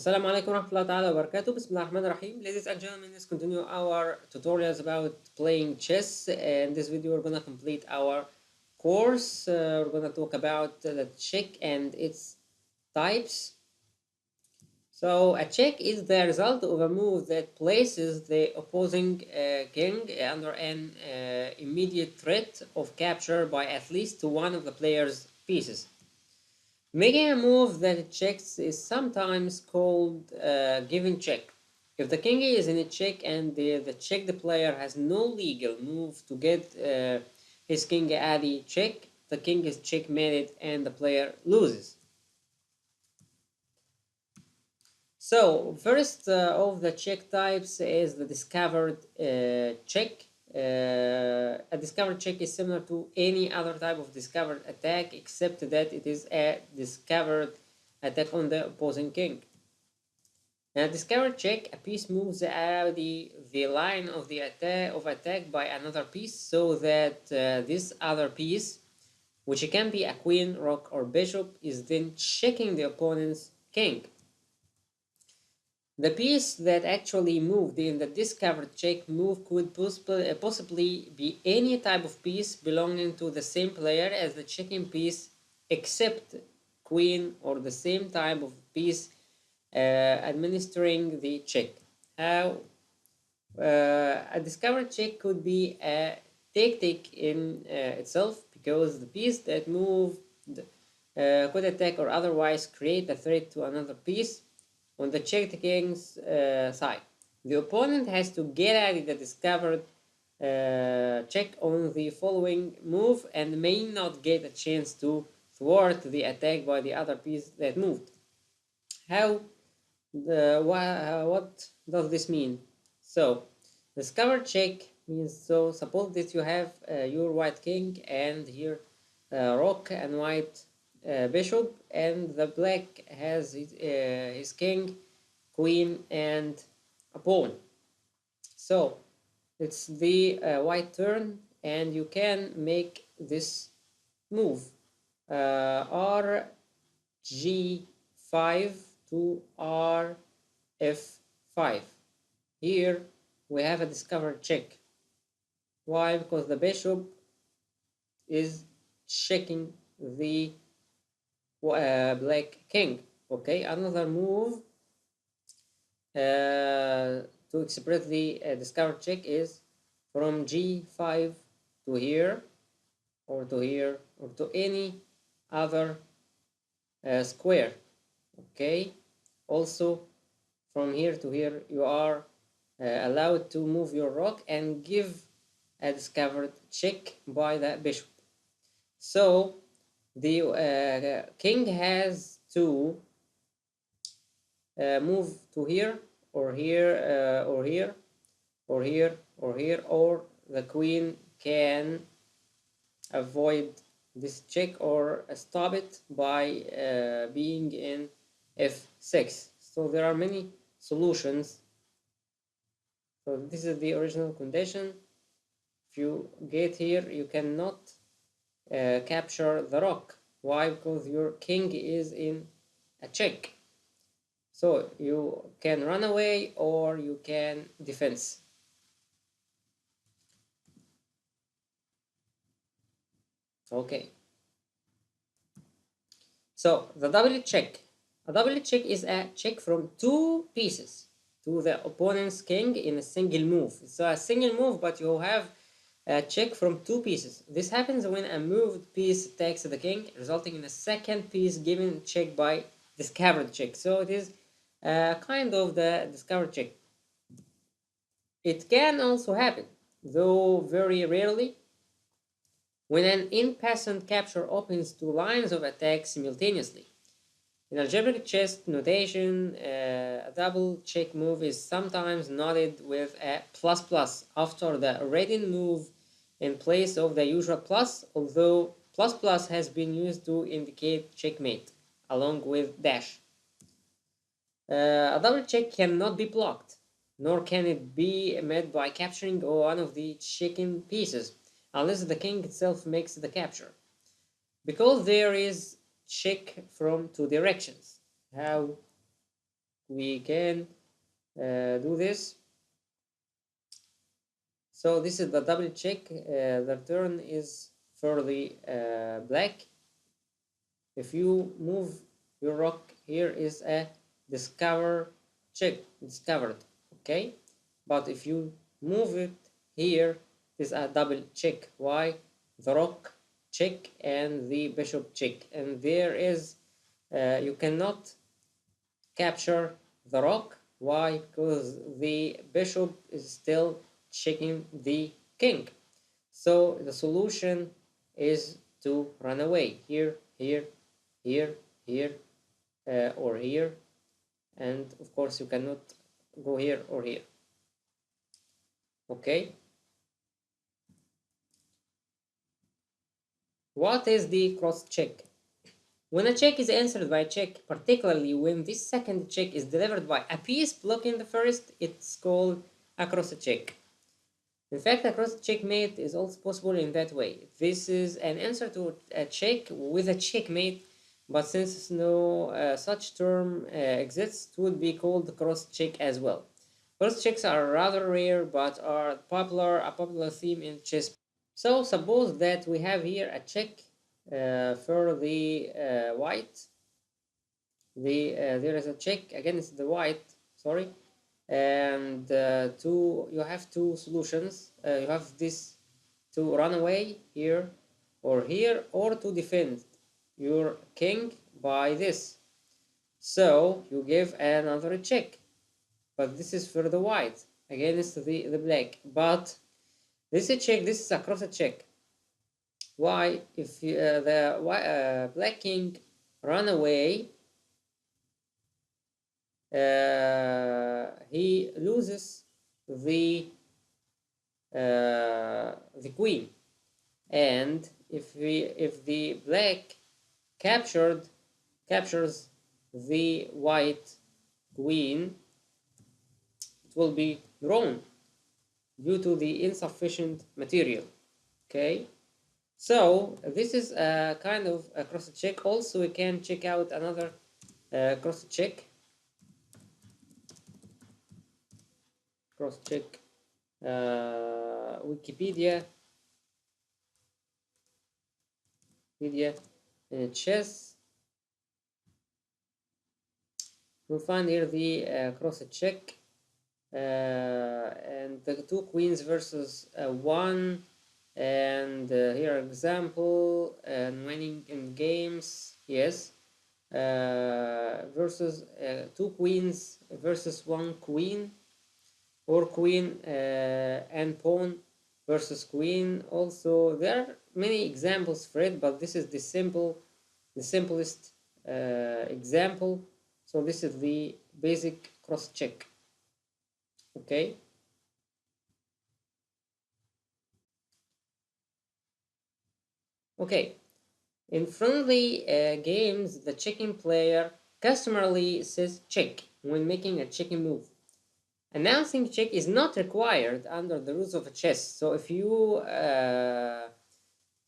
Assalamu alaikum warahmatullahi ta'ala wabarakatuh. Bismillah ar-Rahman ar-Rahim. Ladies and gentlemen, let's continue our tutorials about playing chess. In this video, we're gonna complete our course. We're gonna talk about the check and its types. So a check is the result of a move that places the opposing king under an immediate threat of capture by at least one of the player's pieces. Making a move that checks is sometimes called giving check. If the king is in a check and the checked player has no legal move to get his king at the check, the king is checkmated and the player loses. So first of the check types is the discovered check. A discovered check is similar to any other type of discovered attack except that it is a discovered attack on the opposing king. In a discovered check, a piece moves out the line of the attack by another piece so that this other piece, which can be a queen, rook, or bishop, is then checking the opponent's king. The piece that actually moved in the discovered check move could possibly be any type of piece belonging to the same player as the checking piece except queen, or the same type of piece administering the check. How a discovered check could be a tactic in itself, because the piece that moved could attack or otherwise create a threat to another piece on the checked king's side. The opponent has to get at the discovered check on the following move and may not get a chance to thwart the attack by the other piece that moved. What does this mean? So, discovered check means, so suppose that you have your white king and here rook and white bishop, and the black has his king, queen, and a pawn. So it's the white turn, and you can make this move r g5 to r f5. Here we have a discovered check. Why? Because the bishop is checking the black king. Okay, another move to express the discovered check is from g5 to here, or to here, or to any other square. Okay, also from here to here you are allowed to move your rook and give a discovered check by the bishop. So the king has to move to here, or here, or here, or here, or here, or the queen can avoid this check or stop it by being in f6. So there are many solutions. So this is the original condition. If you get here, you cannot capture the rook. Why? Because your king is in a check. So you can run away or you can defense. Okay. So the double check. A double check is a check from two pieces to the opponent's king in a single move. So a single move, but you have a check from two pieces. This happens when a moved piece attacks the king, resulting in a second piece given check by discovered check. So it is kind of the discovered check. It can also happen, though very rarely, when an in-passant capture opens two lines of attack simultaneously. In algebraic chess notation, a double check move is sometimes noted with a plus plus after the written move in place of the usual plus, although plus plus has been used to indicate checkmate, along with dash. A double check cannot be blocked, nor can it be met by capturing one of the checking pieces, unless the king itself makes the capture. Because there is check from two directions. How? we can do this. So this is the double check. The turn is for the black. If you move your rook, here is a discover check, discovered, okay? But if you move it here, is a double check. Why? The rook check and the bishop check, and there is you cannot capture the rook. Why? Because the bishop is still checking the king. So the solution is to run away here, here, here, here, or here, and of course you cannot go here or here. Okay. What is the cross check? When a check is answered by a check, particularly when this second check is delivered by a piece blocking the first, it's called a cross check. In fact, a cross checkmate is also possible in that way. This is an answer to a check with a checkmate, but since no such term exists, it would be called cross check as well. Cross checks are rather rare, but are a popular theme in chess. So suppose that we have here a check for the white. There is a check against the white. Sorry, and you have two solutions. You have this to run away here or here, or to defend your king by this. So you give another check, but this is for the white against the black. But this is a check. This is a cross check. Why? If the black king run away, he loses the queen, and if the black captures the white queen, it will be drawn due to the insufficient material. Okay, so this is a kind of a cross check. Also, we can check out another cross check. Cross check Wikipedia chess. We'll find here the cross check and the two queens versus one, and here example and winning in games. Yes, versus two queens versus one queen, or queen and pawn versus queen. Also, there are many examples for it, but this is the simplest example. So this is the basic cross check. Okay. Okay. In friendly games, the checking player customarily says check when making a checking move. Announcing check is not required under the rules of chess. So if you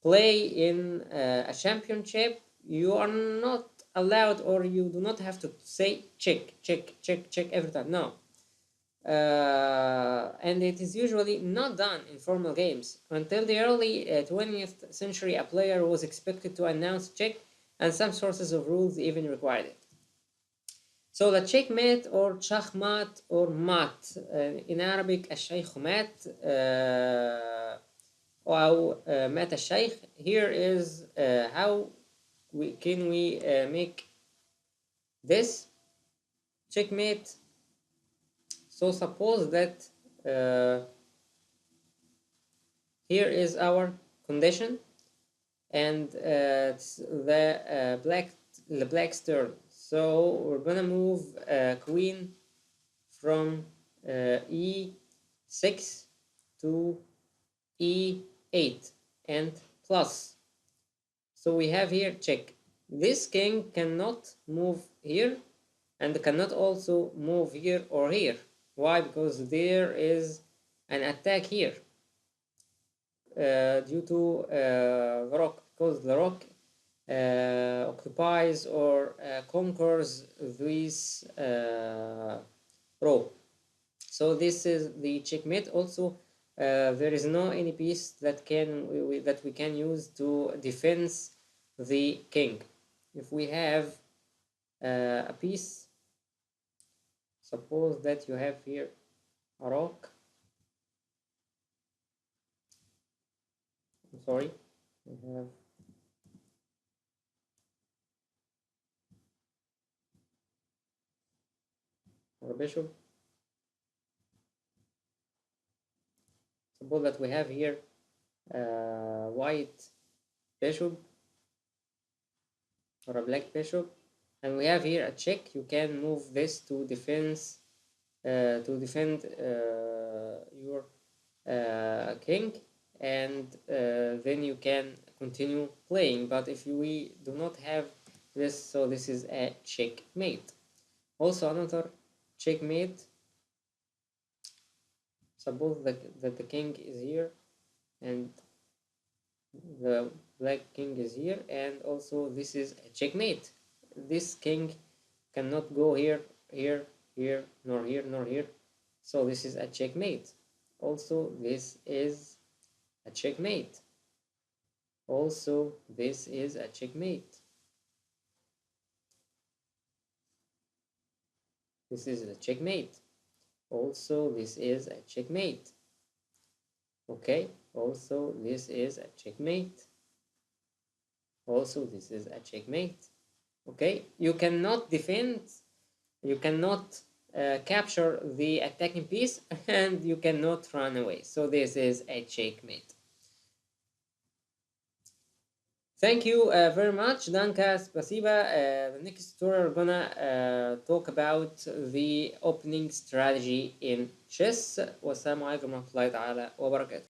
play in a championship, you are not allowed, or you do not have to say check, check, check, check every time. No. And it is usually not done in formal games. Until the early 20th century, a player was expected to announce check, and some sources of rules even required it. So the checkmate or checkmate or mat in Arabic الشيخ مات أو مات الشيخ. Here is how can we make this checkmate. So suppose that here is our condition, and the black's turn. So we're gonna move queen from e6 to e8 and plus. So we have here check. This king cannot move here and cannot also move here or here. Why? Because there is an attack here due to the rock, because the rock occupies or conquers this row. So this is the checkmate. Also, there is no any piece that that we can use to defend the king. If we have a piece, suppose that you have here a rock. I'm sorry, we have a bishop. Suppose that we have here white bishop or a black bishop, and we have here a check. You can move this to defend your king, and then you can continue playing. But if we do not have this, so this is a checkmate. Also another checkmate, suppose that the king is here and the black king is here, and also this is a checkmate. This king cannot go here, here, here, nor here, nor here. So this is a checkmate. Also, this is a checkmate. Also, this is a checkmate. This is a checkmate. Also, this is a checkmate. Okay, also, this is a checkmate. Also, this is a checkmate. Okay, you cannot defend, you cannot capture the attacking piece, and you cannot run away. So this is a checkmate. Thank you very much, Danka, spasiba. The next tutorial we're gonna talk about the opening strategy in chess. Wassalamu alaikum warahmatullahi ta'ala wabarakatuh.